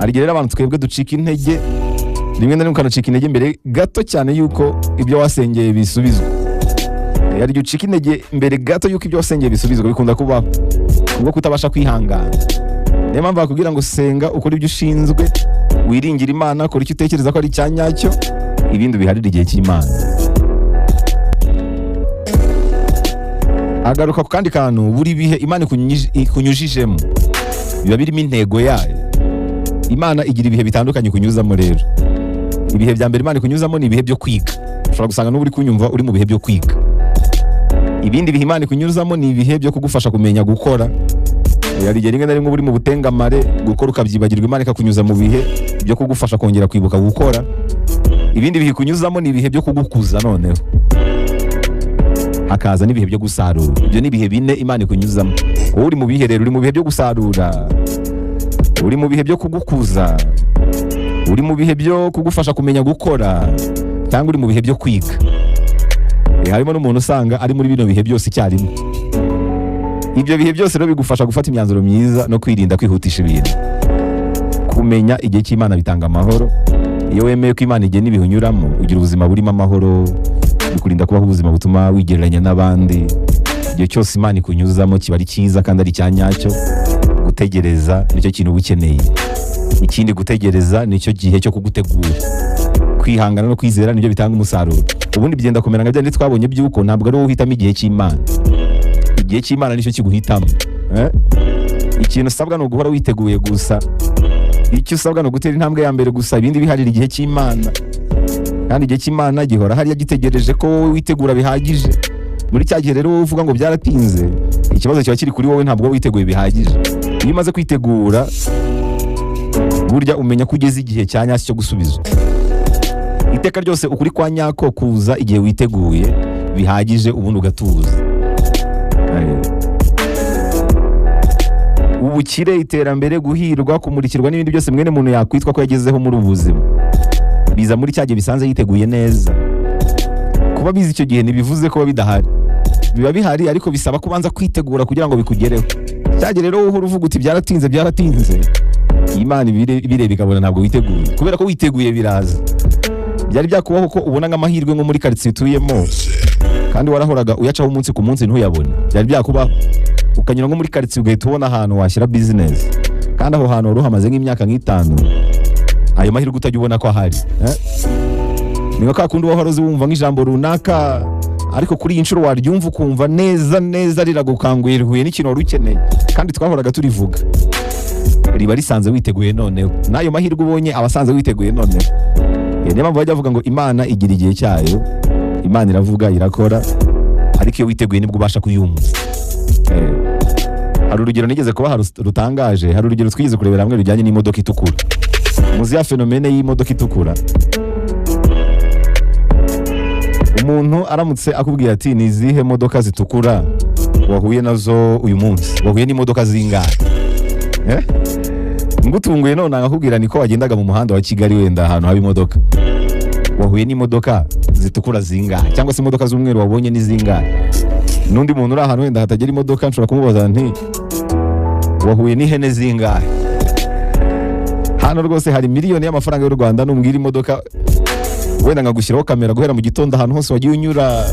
hari igihe rero abantu twebwe ducika intege, rimwe na rimwe ukanacika intege mbere gato cyane yuko ibyo wasengeye bisubizwa. Hari igihe ucika intege mbere gato yuko ibyo wasengeye bisubizwa, bikunda kubaho kubwo kutabasha kwihangana. Niyo mpamvu bakubwira ngo senga ukora ibyo ushinzwe, wiringira Imana, kora icyo utekereza ko ari icyanyacyo, ibindi biharira igihe cy'Imana. Agaruka ku kandi kantu, buri bihe Imana ikunyujijemo biba birimo intego yayo. Imana igira ibihe bitandukanye ikunyuzamo rero. Ibihe bya mbere Imana ikunyuzamo ni ibihe byo kwiga. Ushobora gusanga n'ubu uri kunyumva uri mu bihe byo kwiga. Ibindi bihe Imana ikunyuzamo ni ibihe byo kugufasha kumenya gukora. Hari igihe rimwe na rimwe uri mu butengamare, gukora ukabyibagirwa, Imana ikakunyuza mu bihe byo kugufasha kongera kwibuka gukora. Ibindi bihe ikunyuzamo ni ibihe byo kugukuza noneho. Hakaza n'ibihe byo gusarura. Ibyo ni ibihe bine Imana ikunyuzamo. Wowe uri mu bihe rero, uri mu bihe byo gusarura, uri mu bihe byo kugukuza, uri mu bihe byo kugufasha kumenya gukora, cyangwa uri mu bihe byo kwiga. Harimo n'umuntu usanga ari muri bino bihe byose icyarimwe. Ibyo bihe byose rero bigufasha gufata imyanzuro myiza no kwirinda kwihutisha ibintu. Kumenya igihe cy'Imana bitanga amahoro. Iyo wemeye ko Imana igena ibihe unyuramo, ugira ubuzima burimo amahoro, bikurinda kubaho ubuzima butuma wigereranya n'abandi. Igihe cyose Imana ikunyuzamo kiba ari cyiza kandi ari icyanyacyo. Gutegereza nicyo kintu uba ukeneye. Ikindi, gutegereza nicyo gihe cyo kugutegura. Kwihangana no kwizera nibyo bitanga umusaruro. Ubundi bigenda kumera nka byandi twabonye by'uko ntabwo ari wowe uhitamo igihe cy'Imana. Igihe cy'Imana nicyo kiguhitamo. Ikintu usabwa ni uguhora witeguye gusa. Icyo usabwa ni ugutera intambwe ya mbere gusa, ibindi biharira igihe cy'Imana. Kandi igihe cy'Imana gihora hariya gitegereje ko wowe witegura bihagije. Muri cya gihe rero wowe uvuga ngo byaratinze, ikibazo kiba kiri kuri wowe, ntabwo witeguye bihagije. Iyo umaze kwitegura, burya umenya ko ugeze igihe cya nyacyo cyo gusubizwa. Iteka ryose ukuri kwa nyako kuza igihe witeguye bihagije, ubundi ugatuza. Ubukire, iterambere, guhirwa, kumurikirwa n'ibindi byose mwene muntu yakwitwa ko yagezeho muri ubu buzima, biza muri cya gihe bisanze yiteguye neza. Kuba bizi icyo gihe ntibivuze ko bidahari, biba bihari, ariko bisaba kubanza kwitegura kugira ngo bikugereho. Cyagihe rero uhora uvuga uti byaratinze, Imana ibireba ikabona ntabwo witeguye, kubera ko witeguye biraza. Byari byakubaho ko ubona nk'amahirwe nko muri quartier utuyemo, kandi warahoraga uyacaho umunsi ku munsi ntuyabone. Byari byakubaho ukanyura nko muri quartier ugahita ubona ahantu washyira business, kandi aho hantu wari uhamaze nk'imyaka nk'itanu, ayo mahirwe utajya ubona ko ahari. Ni nka kundi wahoraze wumva nk'ijambo runaka, ariko kuri iyi nshuro waryumva ukumva neza riragukanguye, rihuye n'ikintu wari ukeneye, kandi twahoraga turivuga. Riba risanze witeguye noneho. N'ayo mahirwe ubonye abasanze witeguye noneho. Niyo mpamvu bajya bavuga ngo Imana igira igihe cyayo. Imana iravuga, irakora, ariko iyo witeguye nibwo ubasha kuyumva. Hari urugero nigeze kuba rutangaje. Hari urugero twigeze kurebera hamwe rujyanye n'imodoka itukura. Muzi ya fenomene y'imodoka itukura. Umuntu aramutse akubwiye ati ni izihe modoka zitukura wahuye nazo uyu munsi, wahuye n'imodoka zingahe? Ngutunguye none akakubwira niko wagendaga mu muhanda wa Kigali, wenda ahantu haba imodoka, wahuye n'imodoka zitukura zingahe, cyangwa se imodoka z'umweru wabonye ni zingahe? N'undi muntu uri ahantu wenda hatagera imodoka, nshobora kumubaza nti wahuye n'ihene zingahe? Hano rwose hari miliyoni y'amafaranga y'u Rwanda, numbwira imodoka wenda nkagushyiraho kamera guhera mu gitondo ahantu hose wagiye unyura,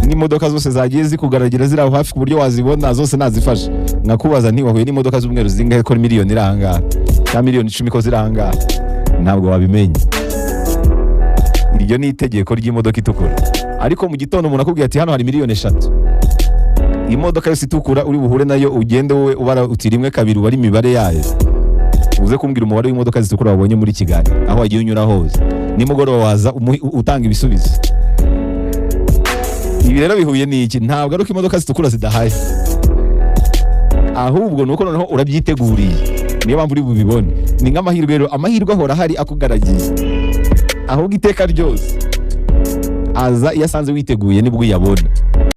n'imodoka zose zagiye zikugaragira ziri aho hafi ku buryo wazibona zose nazifashe, nkakubaza nti wahuye n'imodoka z'umweru zingahe ko miliyoni iri ahangaha, cyangwa miliyoni 10 ko ziri ahangaha, ntabwo wabimenya. Iryo ni itegeko ry'imodoka itukura. Ariko mu gitondo umuntu akubwiye ati hano hari miliyoni 3, imodoka yose itukura uri buhure nayo, ugende wowe ubara uti 1 2 ubari imibare yayo, uze kumbwira umubare w'imodoka zitukura wabonye muri Kigali aho wagiye unyura hose, nimugoroba waza utanga ibisubizo. Ibi rero bihuye n'iki? Ntabwo ari uko imodoka zitukura zidahaye, ahubwo nuko noneho urabyiteguriye. Niyo mpamvu uri bubibone. Ni nk'amahirwe rero, amahirwe ahora hari akugaragiye, ahubwo iteka ryose aza iyo asanze witeguye nibwo uyabona.